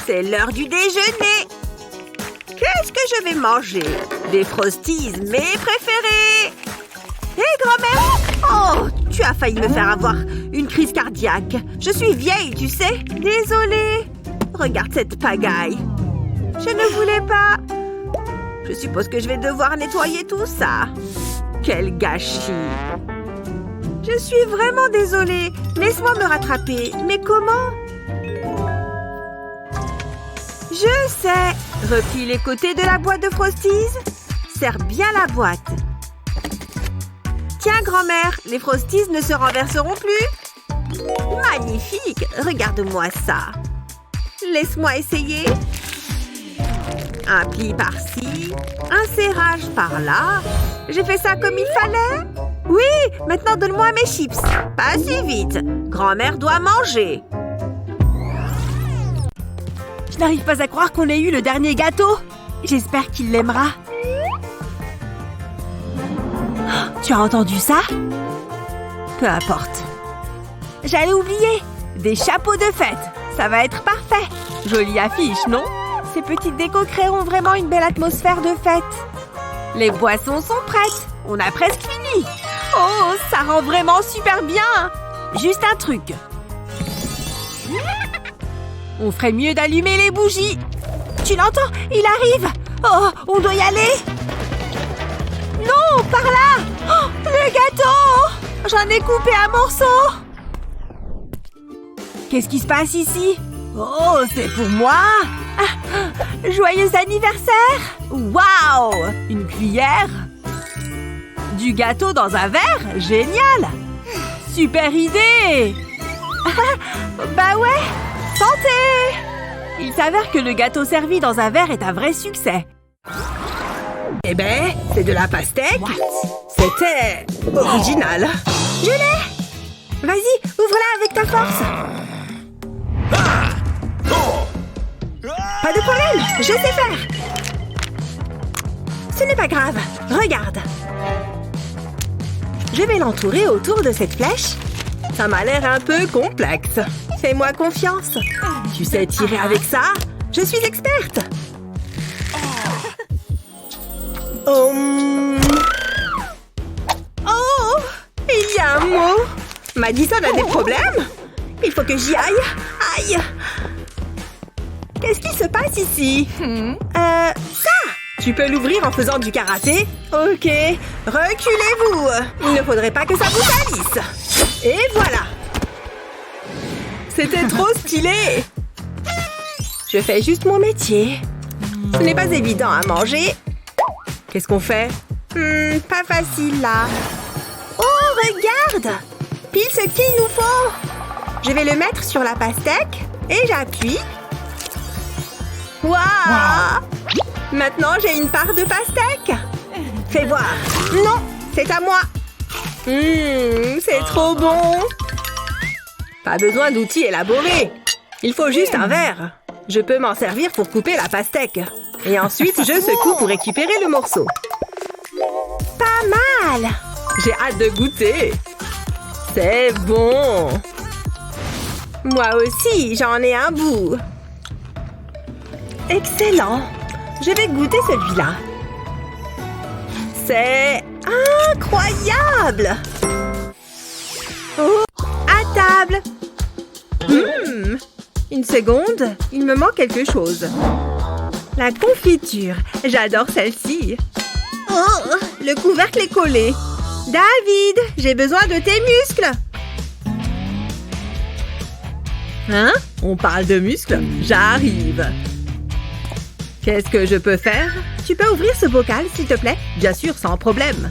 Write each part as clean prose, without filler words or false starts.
C'est l'heure du déjeuner. Qu'est-ce que je vais manger? Des Frosties, mes préférés. Hé, grand-mère! Oh, tu as failli me faire avoir une crise cardiaque. Je suis vieille, tu sais. Désolée. Regarde cette pagaille. Je ne voulais pas. Je suppose que je vais devoir nettoyer tout ça. Quel gâchis. Je suis vraiment désolée. Laisse-moi me rattraper. Mais comment? Je sais. Replie les côtés de la boîte de Frosties. Serre bien la boîte. Tiens, grand-mère, les Frosties ne se renverseront plus. Magnifique. Regarde-moi ça. Laisse-moi essayer. Un pli par-ci, un serrage par-là. J'ai fait ça comme il fallait. Oui, maintenant donne-moi mes chips. Pas si vite. Grand-mère doit manger. Je n'arrive pas à croire qu'on ait eu le dernier gâteau. J'espère qu'il l'aimera. Tu as entendu ça? Peu importe. J'allais oublier. Des chapeaux de fête. Ça va être parfait. Jolie affiche, non? Ces petites décos créeront vraiment une belle atmosphère de fête. Les boissons sont prêtes. On a presque fini. Oh, ça rend vraiment super bien. Juste un truc. On ferait mieux d'allumer les bougies. Tu l'entends? Il arrive. Oh, on doit y aller. Non, par là. Oh, le gâteau. J'en ai coupé un morceau. Qu'est-ce qui se passe ici? Oh, c'est pour moi. Ah, joyeux anniversaire. Waouh! Une cuillère? Du gâteau dans un verre? Génial! Super idée! Bah ouais! Santé! Il s'avère que le gâteau servi dans un verre est un vrai succès. Eh ben, c'est de la pastèque. C'était original. Je l'ai! Vas-y, ouvre-la avec ta force. Pas de problème, je sais faire. Ce n'est pas grave, regarde. Je vais l'entourer autour de cette flèche. Ça m'a l'air un peu complexe. Fais-moi confiance. Tu sais tirer avec ça? Je suis experte. Oh, il y a un mot. Madison a des problèmes? Il faut que j'y aille. Aïe. Qu'est-ce qui se passe ici? Ça! Tu peux l'ouvrir en faisant du karaté? Ok. Reculez-vous. Il ne faudrait pas que ça vous salisse. Et voilà. C'était trop stylé. Je fais juste mon métier. Ce n'est pas évident à manger. Qu'est-ce qu'on fait? Pas facile là. Oh, regarde! Pile ce qu'il nous faut. Je vais le mettre sur la pastèque et j'appuie. Waouh! Maintenant, j'ai une part de pastèque. Fais voir. Non, c'est à moi. C'est trop bon. Pas besoin d'outils élaborés. Il faut juste un verre. Je peux m'en servir pour couper la pastèque. Et ensuite, je secoue pour récupérer le morceau. Pas mal. J'ai hâte de goûter. C'est bon. Moi aussi, j'en ai un bout. Excellent. Je vais goûter celui-là. C'est incroyable. Oh, à table. Une seconde, il me manque quelque chose. La confiture. J'adore celle-ci. Oh, le couvercle est collé. David, j'ai besoin de tes muscles. Hein? On parle de muscles? J'arrive. Qu'est-ce que je peux faire? Tu peux ouvrir ce bocal, s'il te plaît? Bien sûr, sans problème.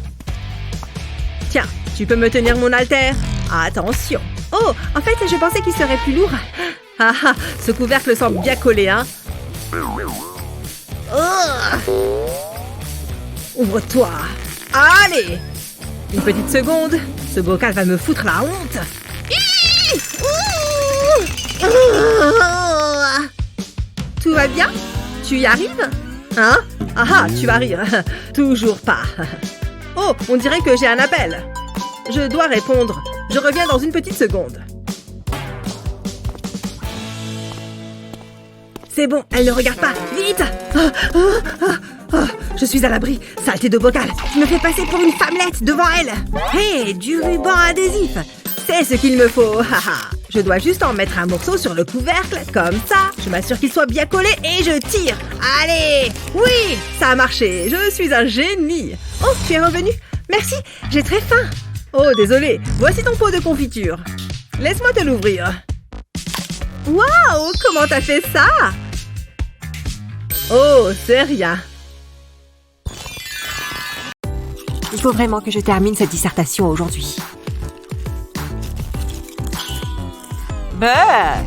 Tiens, tu peux me tenir mon haltère? Attention. Oh, en fait, je pensais qu'il serait plus lourd. Ah ah, ce couvercle semble bien collé, hein? Oh. Ouvre-toi. Allez! Une petite seconde. Ce bocal va me foutre la honte. Tout va bien? Tu y arrives? Hein? Ah ah, tu vas rire. Toujours pas. Oh, on dirait que j'ai un appel. Je dois répondre. Je reviens dans une petite seconde. C'est bon, elle ne regarde pas. Vite! Je suis à l'abri. Saleté de bocal. Je me fais passer pour une femmelette devant elle. Hé, du ruban adhésif. C'est ce qu'il me faut. Je dois juste en mettre un morceau sur le couvercle, comme ça. Je m'assure qu'il soit bien collé et je tire. Allez! Oui! Ça a marché. Je suis un génie. Oh, tu es revenu. Merci, j'ai très faim. Oh, désolé. Voici ton pot de confiture. Laisse-moi te l'ouvrir. Waouh! Comment t'as fait ça? Oh, c'est rien. Il faut vraiment que je termine cette dissertation aujourd'hui. Bah!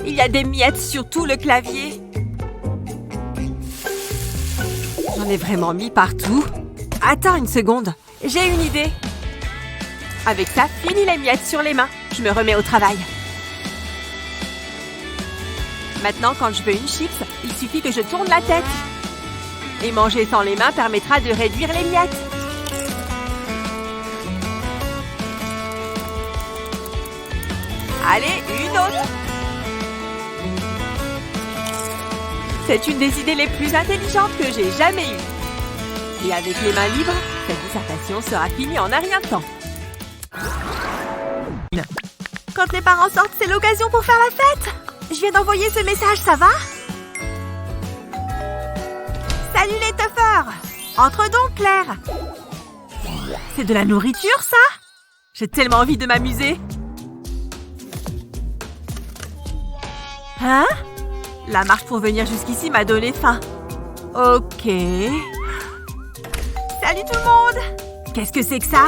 Il y a des miettes sur tout le clavier. J'en ai vraiment mis partout. Attends une seconde. J'ai une idée. Avec ça, fini les miettes sur les mains. Je me remets au travail. Maintenant, quand je veux une chips, il suffit que je tourne la tête. Et manger sans les mains permettra de réduire les miettes. Allez, une autre. C'est une des idées les plus intelligentes que j'ai jamais eues. Et avec les mains libres, cette dissertation sera finie en un rien de temps. Quand les parents sortent, c'est l'occasion pour faire la fête. Je viens d'envoyer ce message, ça va? Salut les tuffers! Entre donc, Claire. C'est de la nourriture, ça? J'ai tellement envie de m'amuser. Hein? La marche pour venir jusqu'ici m'a donné faim. Ok. Salut tout le monde! Qu'est-ce que c'est que ça?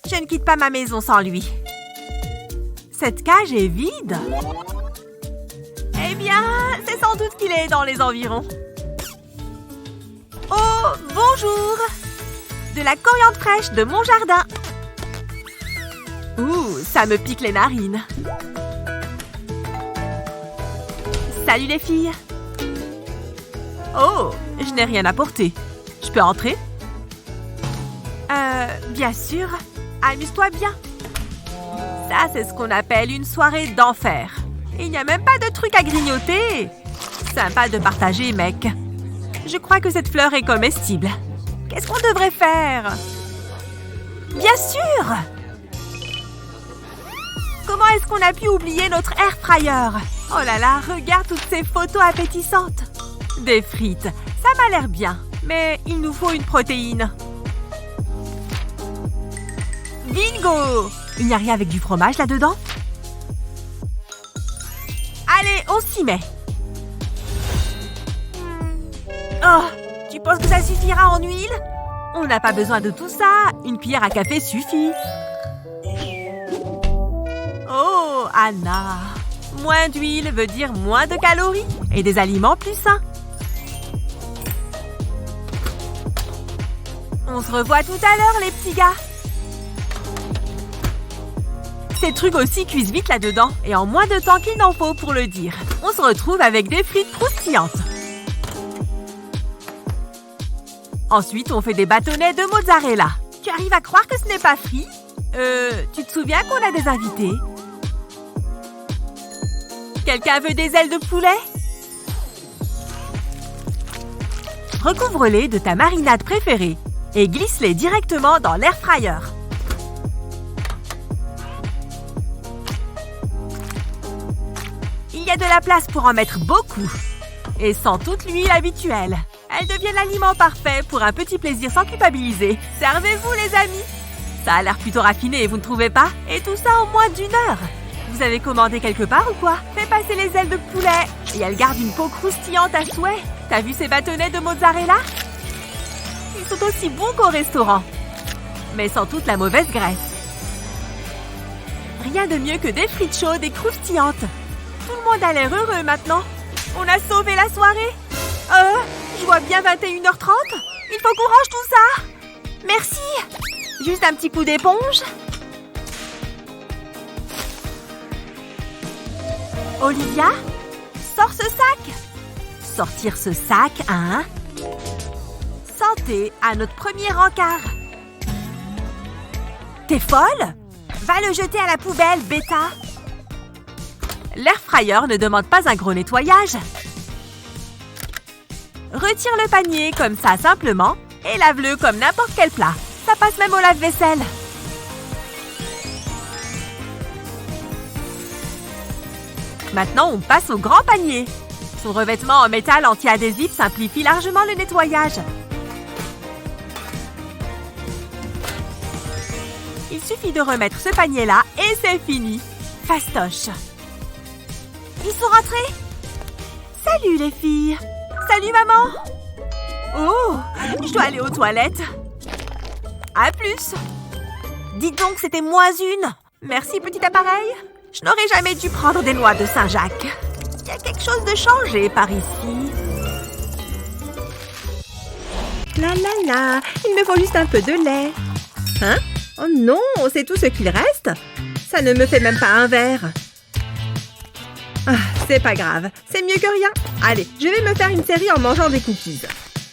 Je ne quitte pas ma maison sans lui. Cette cage est vide. Eh bien, c'est sans doute qu'il est dans les environs. Oh, bonjour! De la coriandre fraîche de mon jardin. Ouh, ça me pique les narines. Salut les filles. Oh, je n'ai rien apporté. Je peux entrer? Bien sûr. Amuse-toi bien. Ça, c'est ce qu'on appelle une soirée d'enfer. Il n'y a même pas de truc à grignoter. Sympa de partager, mec. Je crois que cette fleur est comestible. Qu'est-ce qu'on devrait faire? Bien sûr! Comment est-ce qu'on a pu oublier notre air fryer? Oh là là, regarde toutes ces photos appétissantes. Des frites, ça m'a l'air bien. Mais il nous faut une protéine. Bingo! Il n'y a rien avec du fromage là-dedans? Allez, on s'y met. Oh, tu penses que ça suffira en huile? On n'a pas besoin de tout ça. Une cuillère à café suffit. Oh, Anna. Moins d'huile veut dire moins de calories et des aliments plus sains. On se revoit tout à l'heure, les petits gars. Ces trucs aussi cuisent vite là-dedans et en moins de temps qu'il n'en faut pour le dire. On se retrouve avec des frites croustillantes. Ensuite, on fait des bâtonnets de mozzarella. Tu arrives à croire que ce n'est pas frit? Tu te souviens qu'on a des invités? Quelqu'un veut des ailes de poulet? Recouvre-les de ta marinade préférée et glisse-les directement dans l'air fryer. Il y a de la place pour en mettre beaucoup. Et sans toute l'huile habituelle. Elles deviennent l'aliment parfait pour un petit plaisir sans culpabiliser. Servez-vous, les amis! Ça a l'air plutôt raffiné, vous ne trouvez pas? Et tout ça en moins d'1 heure. Vous avez commandé quelque part ou quoi? Fais passer les ailes de poulet. Et elles gardent une peau croustillante à souhait. T'as vu ces bâtonnets de mozzarella? Ils sont aussi bons qu'au restaurant. Mais sans toute la mauvaise graisse. Rien de mieux que des frites chaudes et croustillantes. Tout le monde a l'air heureux maintenant. On a sauvé la soirée. Je vois bien 21h30. Il faut qu'on range tout ça. Merci. Juste un petit coup d'éponge. Olivia, sors ce sac. Sortir ce sac, hein? Santé à notre premier encart. T'es folle? Va le jeter à la poubelle, Beta. L'air fryer ne demande pas un gros nettoyage. Retire le panier comme ça simplement et lave-le comme n'importe quel plat. Ça passe même au lave-vaisselle. Maintenant, on passe au grand panier. Son revêtement en métal anti-adhésif simplifie largement le nettoyage. Il suffit de remettre ce panier-là et c'est fini. Fastoche. Ils sont rentrés? Salut les filles. Salut maman. Oh, je dois aller aux toilettes. À plus. Dites donc, c'était -1. Merci, petit appareil. Je n'aurais jamais dû prendre des noix de Saint-Jacques. Il y a quelque chose de changé par ici. La la la, il me faut juste un peu de lait. Hein? Oh non, c'est tout ce qu'il reste? Ça ne me fait même pas un verre. Ah, c'est pas grave, c'est mieux que rien. Allez, je vais me faire une série en mangeant des cookies.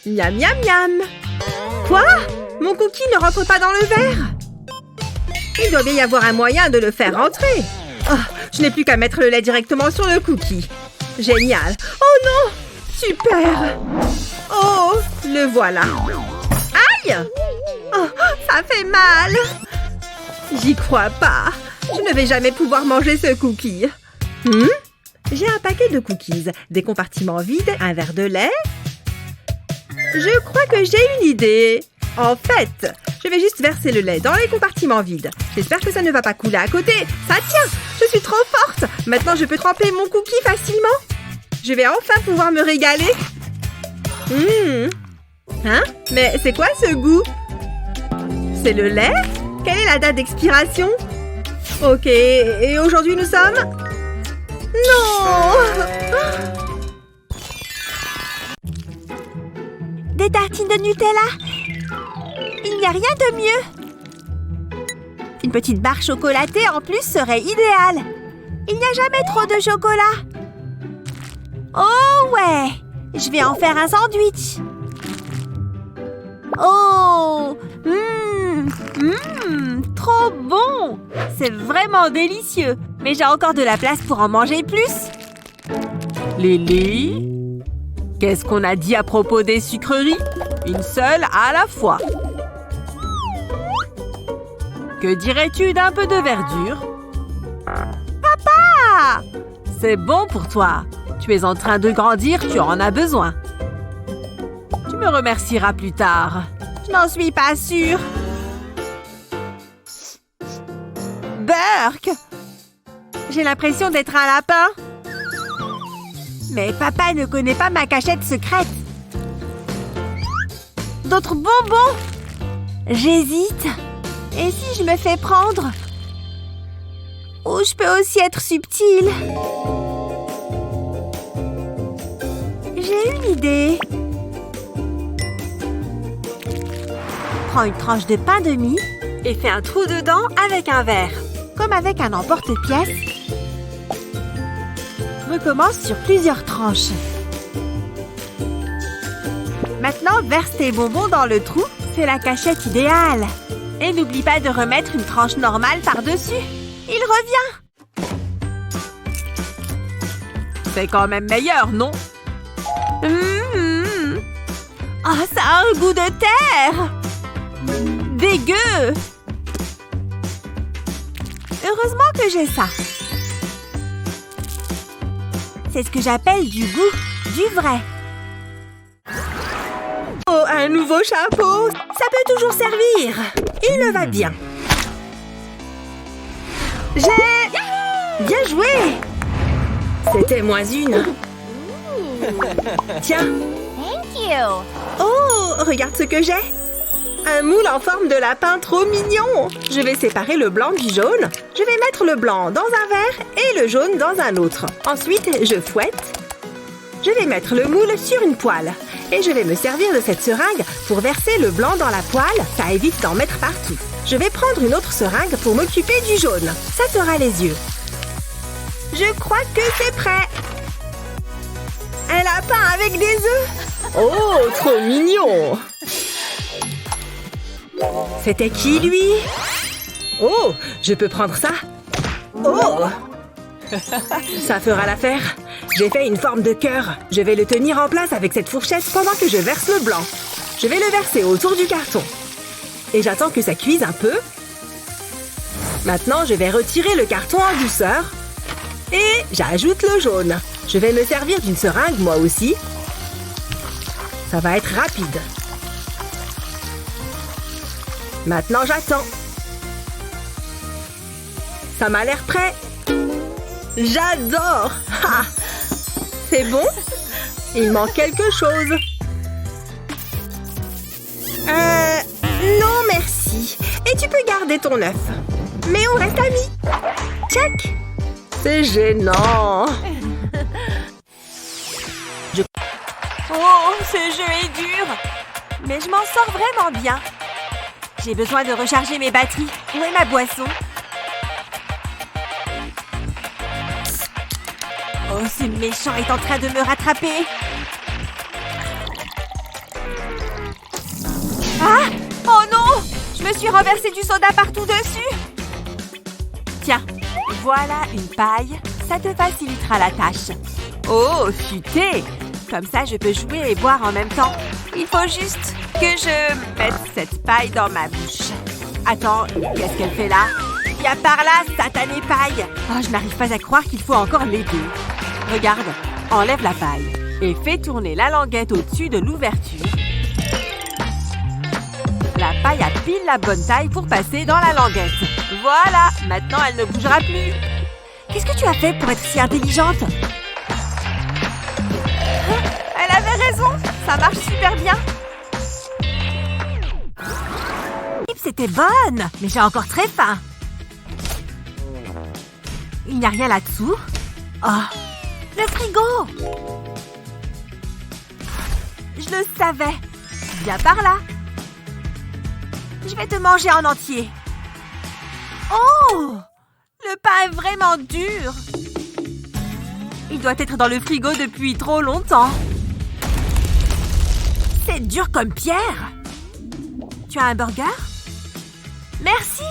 Miam miam miam. Quoi? Mon cookie ne rentre pas dans le verre? Il doit bien y avoir un moyen de le faire rentrer. Oh, je n'ai plus qu'à mettre le lait directement sur le cookie. Génial. Oh non! Super! Oh, le voilà. Aïe! Oh, ça fait mal. J'y crois pas. Je ne vais jamais pouvoir manger ce cookie. J'ai un paquet de cookies, des compartiments vides, un verre de lait. Je crois que j'ai une idée. En fait, je vais juste verser le lait dans les compartiments vides. J'espère que ça ne va pas couler à côté. Ça tient! Je suis trop forte! Maintenant, je peux tremper mon cookie facilement. Je vais enfin pouvoir me régaler. Hein? Mais c'est quoi ce goût? C'est le lait? Quelle est la date d'expiration? Ok, et aujourd'hui nous sommes... Non! Des tartines de Nutella? Il n'y a rien de mieux. Une petite barre chocolatée en plus serait idéale. Il n'y a jamais trop de chocolat. Oh ouais! Je vais en faire un sandwich. Oh! Trop bon! C'est vraiment délicieux. Mais j'ai encore de la place pour en manger plus. Lily? Qu'est-ce qu'on a dit à propos des sucreries? Une seule à la fois. Que dirais-tu d'un peu de verdure? Papa! C'est bon pour toi. Tu es en train de grandir, tu en as besoin. Tu me remercieras plus tard. Je n'en suis pas sûre. Burk! J'ai l'impression d'être un lapin. Mais papa ne connaît pas ma cachette secrète. D'autres bonbons? J'hésite. Et si je me fais prendre? Ou je peux aussi être subtile. J'ai une idée. Prends une tranche de pain de mie et fais un trou dedans avec un verre. Comme avec un emporte-pièce. Recommence sur plusieurs tranches. Maintenant, verse tes bonbons dans le trou. C'est la cachette idéale. Et n'oublie pas de remettre une tranche normale par-dessus. Il revient. C'est quand même meilleur, non? Ah, ça a un goût de terre. Dégueu. Heureusement que j'ai ça. C'est ce que j'appelle du goût, du vrai. Oh, un nouveau chapeau! Ça peut toujours servir. Il me va bien. Bien joué! C'était -1. Tiens. Thank you. Oh, regarde ce que j'ai. Un moule en forme de lapin trop mignon. Je vais séparer le blanc du jaune. Je vais mettre le blanc dans un verre et le jaune dans un autre. Ensuite, je fouette. Je vais mettre le moule sur une poêle. Et je vais me servir de cette seringue pour verser le blanc dans la poêle. Ça évite d'en mettre partout. Je vais prendre une autre seringue pour m'occuper du jaune. Ça fera les yeux. Je crois que c'est prêt. Un lapin avec des œufs. Oh, trop mignon. C'était qui, lui? Oh, je peux prendre ça? Oh! Ça fera l'affaire. J'ai fait une forme de cœur. Je vais le tenir en place avec cette fourchette pendant que je verse le blanc. Je vais le verser autour du carton. Et j'attends que ça cuise un peu. Maintenant, je vais retirer le carton en douceur. Et j'ajoute le jaune. Je vais me servir d'une seringue, moi aussi. Ça va être rapide. Maintenant, j'attends. Ça m'a l'air prêt. J'adore! Ha! C'est bon? Il manque quelque chose. Non, merci. Et tu peux garder ton œuf. Mais on reste amis. Check! C'est gênant. Oh, ce jeu est dur. Mais je m'en sors vraiment bien. J'ai besoin de recharger mes batteries. Où est ma boisson? Oh, ce méchant est en train de me rattraper. Ah! Oh non! Je me suis renversé du soda partout dessus. Tiens, voilà une paille. Ça te facilitera la tâche. Oh, futé! Comme ça, je peux jouer et boire en même temps. Il faut juste que je mette cette paille dans ma bouche. Attends, qu'est-ce qu'elle fait là? Viens par là, satanée paille! Oh, je n'arrive pas à croire qu'il faut encore l'aider. Regarde, enlève la paille et fais tourner la languette au-dessus de l'ouverture. La paille a pile la bonne taille pour passer dans la languette. Voilà, maintenant elle ne bougera plus. Qu'est-ce que tu as fait pour être si intelligente? Elle avait raison, ça marche super bien. C'était bonne, mais j'ai encore très faim. Il n'y a rien là-dessous. Oh, le frigo! Je le savais. Viens par là. Je vais te manger en entier. Oh! Le pain est vraiment dur. Il doit être dans le frigo depuis trop longtemps. C'est dur comme pierre. Tu as un burger? Merci!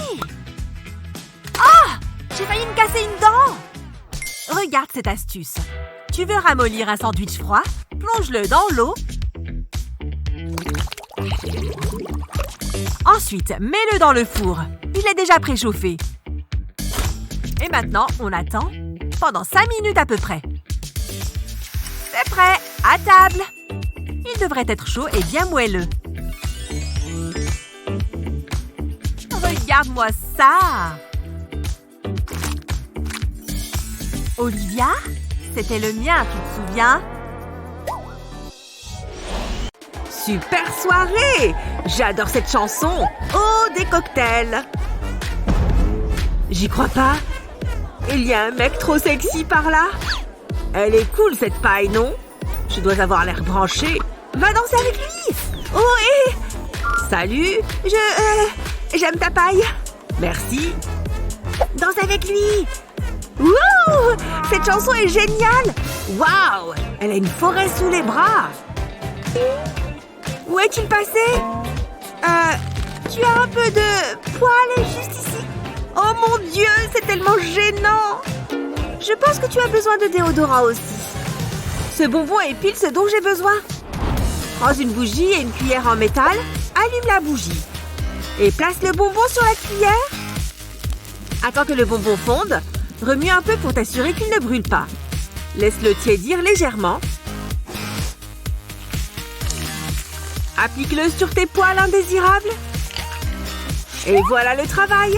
Oh! J'ai failli me casser une dent! Regarde cette astuce. Tu veux ramollir un sandwich froid? Plonge-le dans l'eau. Ensuite, mets-le dans le four. Il est déjà préchauffé. Et maintenant, on attend pendant 5 minutes à peu près. C'est prêt! À table! Il devrait être chaud et bien moelleux. Regarde-moi ça! Olivia? C'était le mien, tu te souviens? Super soirée! J'adore cette chanson! Oh, des cocktails! J'y crois pas! Il y a un mec trop sexy par là! Elle est cool cette paille, non? Je dois avoir l'air branché. Va danser avec lui! Oh, hé! Salut! J'aime ta paille! Merci! Danse avec lui! Wouh! Cette chanson est géniale! Waouh! Elle a une forêt sous les bras! Où est-il passé? Tu as un peu de poil juste ici. Oh mon Dieu, c'est tellement gênant! Je pense que tu as besoin de déodorant aussi. Ce bonbon est pile ce dont j'ai besoin. Prends une bougie et une cuillère en métal. Allume la bougie. Et place le bonbon sur la cuillère. Attends que le bonbon fonde. Remue un peu pour t'assurer qu'il ne brûle pas. Laisse-le tiédir légèrement. Applique-le sur tes poils indésirables. Et voilà le travail.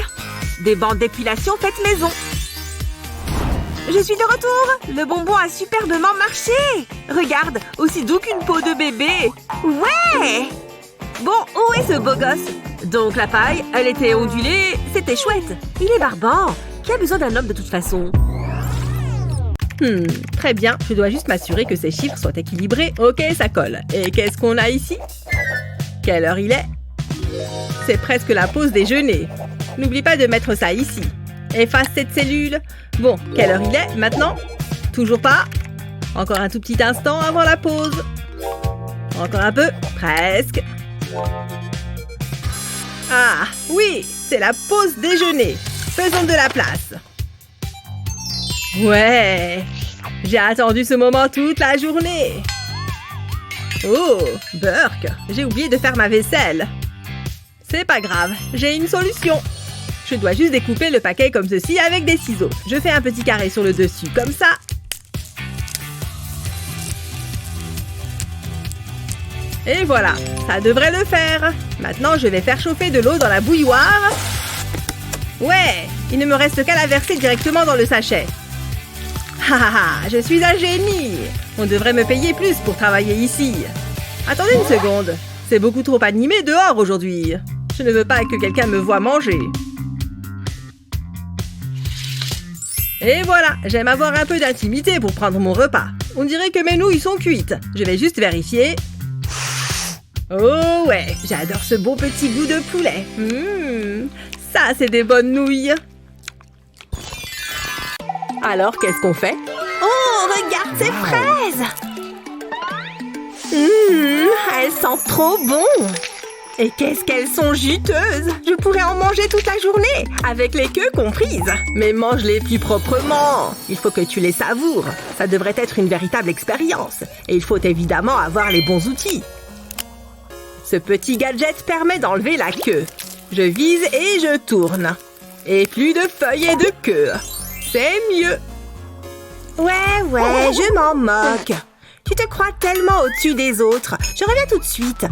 Des bandes d'épilation faites maison. Je suis de retour. Le bonbon a superbement marché. Regarde, aussi doux qu'une peau de bébé. Ouais! Bon, où est ce beau gosse? Donc la paille, elle était ondulée, c'était chouette. Il est barbant. Qui a besoin d'un homme de toute façon? Très bien. Je dois juste m'assurer que ces chiffres soient équilibrés. Ok, ça colle. Et qu'est-ce qu'on a ici? Quelle heure il est? C'est presque la pause déjeuner. N'oublie pas de mettre ça ici. Efface cette cellule. Bon, quelle heure il est maintenant? Toujours pas? Encore un tout petit instant avant la pause. Encore un peu. Presque. Ah, oui, c'est la pause déjeuner. Faisons de la place. Ouais, j'ai attendu ce moment toute la journée. Oh, Burk, j'ai oublié de faire ma vaisselle. C'est pas grave, j'ai une solution. Je dois juste découper le paquet comme ceci avec des ciseaux. Je fais un petit carré sur le dessus, comme ça. Et voilà, ça devrait le faire. Maintenant, je vais faire chauffer de l'eau dans la bouilloire. Ouais, il ne me reste qu'à la verser directement dans le sachet. Ha ha ha, je suis un génie. On devrait me payer plus pour travailler ici. Attendez une seconde, c'est beaucoup trop animé dehors aujourd'hui. Je ne veux pas que quelqu'un me voie manger. Et voilà, j'aime avoir un peu d'intimité pour prendre mon repas. On dirait que mes nouilles sont cuites. Je vais juste vérifier. Oh ouais, j'adore ce bon petit goût de poulet. Ça, c'est des bonnes nouilles. Alors, qu'est-ce qu'on fait? Oh, regarde ces fraises! Elles sentent trop bon! Et qu'est-ce qu'elles sont juteuses! Je pourrais en manger toute la journée, avec les queues comprises. Mais mange-les plus proprement. Il faut que tu les savoures. Ça devrait être une véritable expérience. Et il faut évidemment avoir les bons outils. Ce petit gadget permet d'enlever la queue. Je vise et je tourne. Et plus de feuilles et de queue. C'est mieux. Ouais, je m'en moque. Tu te crois tellement au-dessus des autres. Je reviens tout de suite.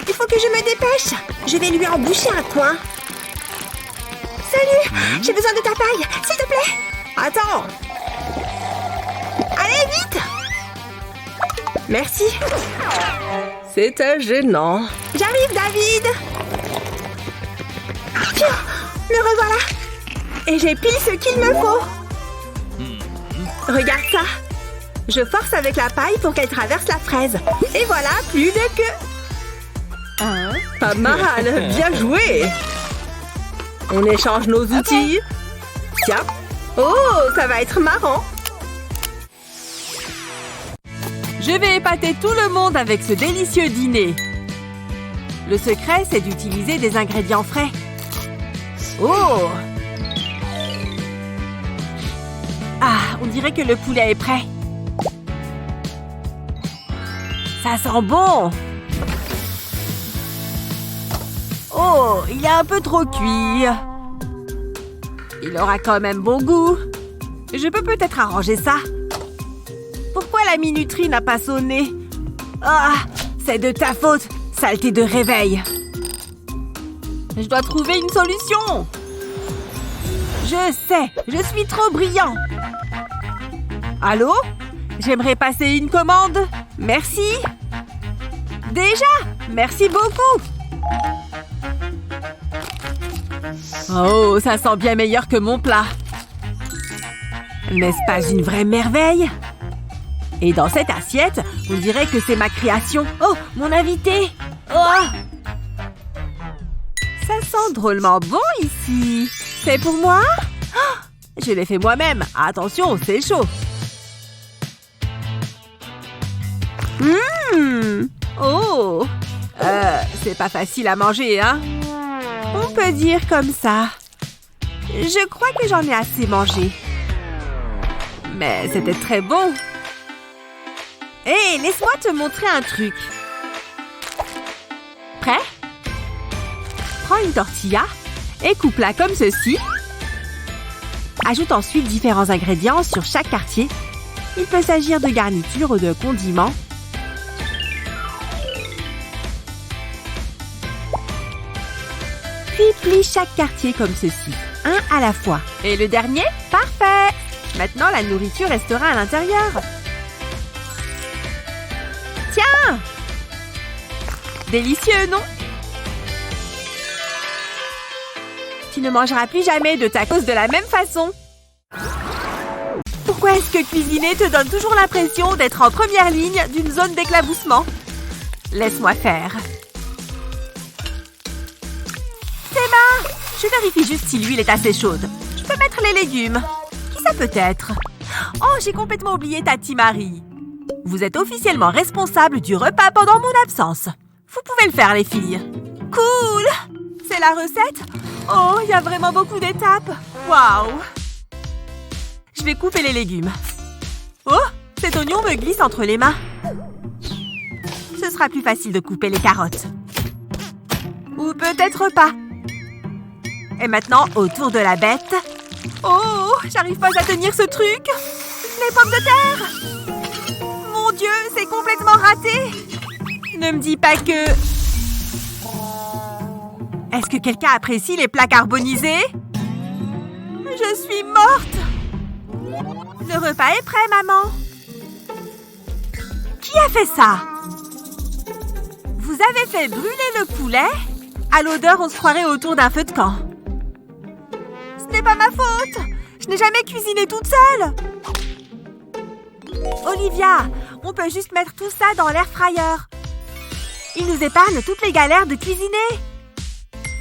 Il faut que je me dépêche. Je vais lui emboucher un coin. Salut, j'ai besoin de ta paille, s'il te plaît. Attends. Allez, vite. Merci. C'était gênant. J'arrive, David. Pfiou, le revoilà. Et j'ai pile ce qu'il me faut. Regarde ça. Je force avec la paille pour qu'elle traverse la fraise. Et voilà, plus de queue. Pas mal, bien joué. On échange nos outils. Tiens. Oh, ça va être marrant. Je vais épater tout le monde avec ce délicieux dîner. Le secret, c'est d'utiliser des ingrédients frais. Oh! Ah, on dirait que le poulet est prêt. Ça sent bon! Oh, il est un peu trop cuit. Il aura quand même bon goût. Je peux peut-être arranger ça. Pourquoi la minuterie n'a pas sonné? Ah, c'est de ta faute, saleté de réveil. Je dois trouver une solution. Je sais, je suis trop brillant. Allô? J'aimerais passer une commande. Merci. Déjà? Merci beaucoup. Oh, ça sent bien meilleur que mon plat. N'est-ce pas une vraie merveille? Et dans cette assiette, on dirait que c'est ma création. Oh, mon invité! Oh! Ça sent drôlement bon ici. C'est pour moi? Oh, je l'ai fait moi-même. Attention, c'est chaud. Oh! C'est pas facile à manger, hein? On peut dire comme ça. Je crois que j'en ai assez mangé. Mais c'était très bon. Hé, laisse-moi te montrer un truc. Prêt? Prends une tortilla et coupe-la comme ceci. Ajoute ensuite différents ingrédients sur chaque quartier. Il peut s'agir de garnitures ou de condiments. Puis plie chaque quartier comme ceci, un à la fois. Et le dernier? Parfait! Maintenant, la nourriture restera à l'intérieur. Tiens! Délicieux, non? Tu ne mangeras plus jamais de tacos de la même façon. Pourquoi est-ce que cuisiner te donne toujours l'impression d'être en première ligne d'une zone d'éclaboussement? Laisse-moi faire. Théma! Je vérifie juste si l'huile est assez chaude. Je peux mettre les légumes. Qui ça peut être? Oh, j'ai complètement oublié Tati Marie. Vous êtes officiellement responsable du repas pendant mon absence. Vous pouvez le faire, les filles. Cool! C'est la recette? Oh, il y a vraiment beaucoup d'étapes. Waouh! Je je vais couper les légumes. Oh, cet oignon me glisse entre les mains. Ce sera plus facile de couper les carottes. Ou peut-être pas. Et maintenant, autour de la bête. Oh, j'arrive pas à tenir ce truc. Les pommes de terre. Mon Dieu, c'est complètement raté. Ne me dis pas que... Est-ce que quelqu'un apprécie les plats carbonisés? Je suis morte. Le repas est prêt, maman. Qui a fait ça? Vous avez fait brûler le poulet? À l'odeur, on se croirait autour d'un feu de camp. Ce n'est pas ma faute. Je n'ai jamais cuisiné toute seule. Olivia, on peut juste mettre tout ça dans l'air fryer. Il nous épargne toutes les galères de cuisiner.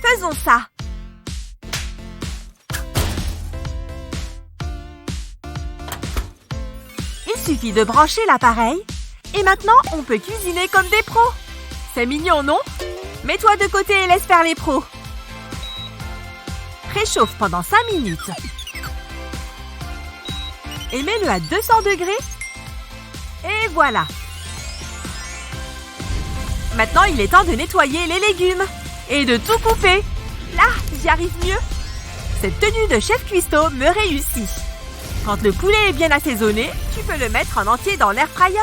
Faisons ça. Il suffit de brancher l'appareil. Et maintenant, on peut cuisiner comme des pros. C'est mignon, non? Mets-toi de côté et laisse faire les pros. Réchauffe pendant 5 minutes. Et mets-le à 200 degrés. Et voilà. Maintenant, il est temps de nettoyer les légumes. Et de tout couper. Là, j'y arrive mieux. Cette tenue de chef cuistot me réussit. Quand le poulet est bien assaisonné, tu peux le mettre en entier dans l'air fryer.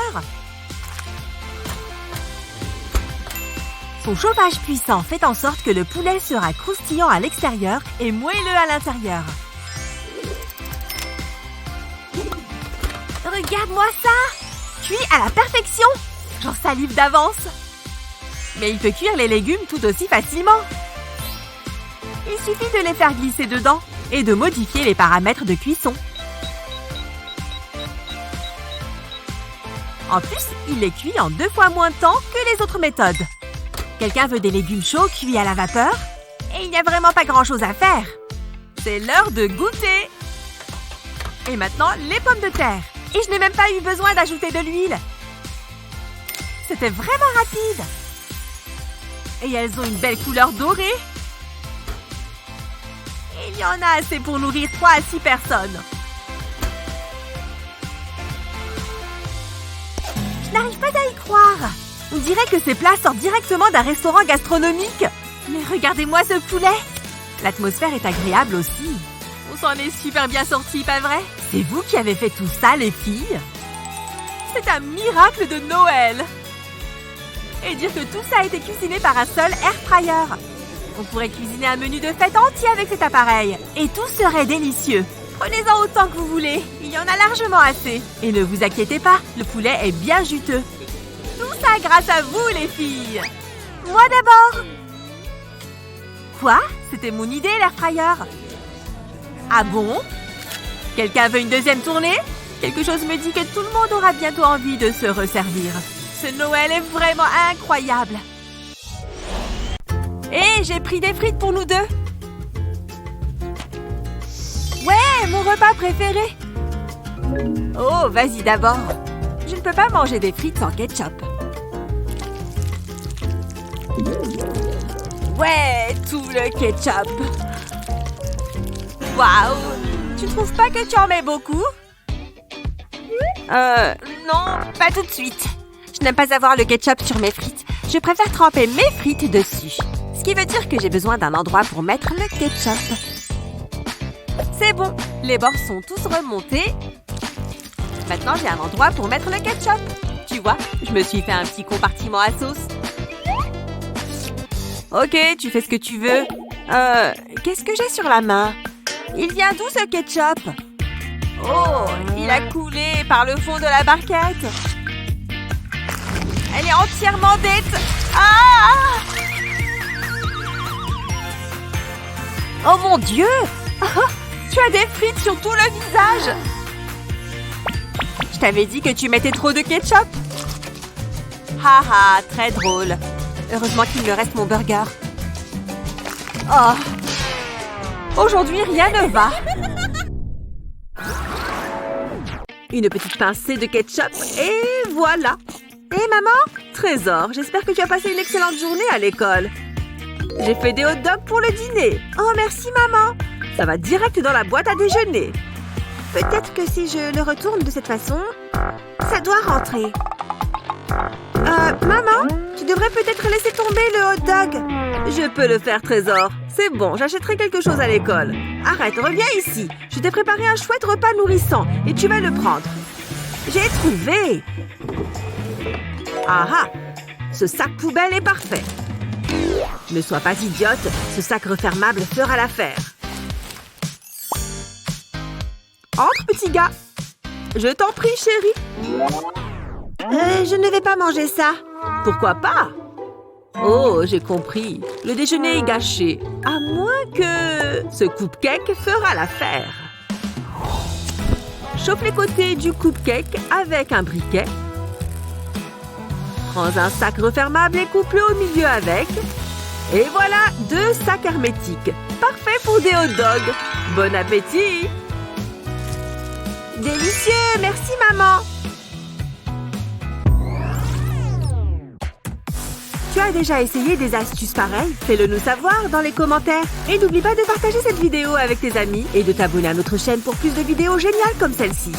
Son chauffage puissant fait en sorte que le poulet sera croustillant à l'extérieur et moelleux à l'intérieur. Regarde-moi ça! Cuit à la perfection! J'en salive d'avance! Mais il peut cuire les légumes tout aussi facilement. Il suffit de les faire glisser dedans et de modifier les paramètres de cuisson. En plus, il les cuit en 2 fois moins de temps que les autres méthodes. Quelqu'un veut des légumes chauds cuits à la vapeur? Et il n'y a vraiment pas grand-chose à faire. C'est l'heure de goûter. Et maintenant, les pommes de terre. Et je n'ai même pas eu besoin d'ajouter de l'huile. C'était vraiment rapide. Et elles ont une belle couleur dorée. Et il y en a assez pour nourrir 3 à 6 personnes. Je n'arrive pas à y croire. On dirait que ces plats sortent directement d'un restaurant gastronomique. Mais regardez-moi ce poulet. L'atmosphère est agréable aussi. On s'en est super bien sortis, pas vrai? C'est vous qui avez fait tout ça, les filles? C'est un miracle de Noël. Et dire que tout ça a été cuisiné par un seul air fryer. On pourrait cuisiner un menu de fête entier avec cet appareil. Et tout serait délicieux. Prenez-en autant que vous voulez. Il y en a largement assez. Et ne vous inquiétez pas, le poulet est bien juteux. Tout ça grâce à vous, les filles. Moi d'abord. Quoi? C'était mon idée, l'air fryer. Ah bon? Quelqu'un veut une deuxième tournée? Quelque chose me dit que tout le monde aura bientôt envie de se resservir. Ce Noël est vraiment incroyable. Et j'ai pris des frites pour nous deux. Ouais, mon repas préféré. Oh, vas-y d'abord. Je ne peux pas manger des frites sans ketchup. Ouais, tout le ketchup. Waouh! Tu trouves pas que tu en mets beaucoup? Non, pas tout de suite. Je n'aime pas avoir le ketchup sur mes frites. Je préfère tremper mes frites dessus. Ce qui veut dire que j'ai besoin d'un endroit pour mettre le ketchup. C'est bon, les bords sont tous remontés. Maintenant, j'ai un endroit pour mettre le ketchup. Tu vois, je me suis fait un petit compartiment à sauce. Ok, tu fais ce que tu veux. Qu'est-ce que j'ai sur la main? Il vient d'où ce ketchup? Oh, il a coulé par le fond de la barquette. Elle est entièrement dette. Ah! Oh mon Dieu! Tu as des frites sur tout le visage. Je t'avais dit que tu mettais trop de ketchup. Haha, très drôle. Heureusement qu'il me reste mon burger. Oh! Aujourd'hui, rien ne va. Une petite pincée de ketchup et voilà. Hé maman, Trésor, j'espère que tu as passé une excellente journée à l'école. J'ai fait des hot dogs pour le dîner. Oh merci maman. Ça va direct dans la boîte à déjeuner. Peut-être que si je le retourne de cette façon, ça doit rentrer. Maman, tu devrais peut-être laisser tomber le hot dog. Je peux le faire, Trésor. C'est bon, j'achèterai quelque chose à l'école. Arrête, reviens ici. Je t'ai préparé un chouette repas nourrissant et tu vas le prendre. J'ai trouvé. Ah ah, ce sac poubelle est parfait. Ne sois pas idiote, ce sac refermable fera l'affaire. Entre, petit gars. Je t'en prie, chérie. Je ne vais pas manger ça. Pourquoi pas? Oh, j'ai compris. Le déjeuner est gâché. À moins que... ce cupcake fera l'affaire. Chauffe les côtés du cupcake avec un briquet. Prends un sac refermable et coupe-le au milieu avec. Et voilà, 2 sacs hermétiques. Parfait pour des hot dogs. Bon appétit! Délicieux, merci maman. Tu as déjà essayé des astuces pareilles? Fais-le nous savoir dans les commentaires. Et n'oublie pas de partager cette vidéo avec tes amis et de t'abonner à notre chaîne pour plus de vidéos géniales comme celle-ci.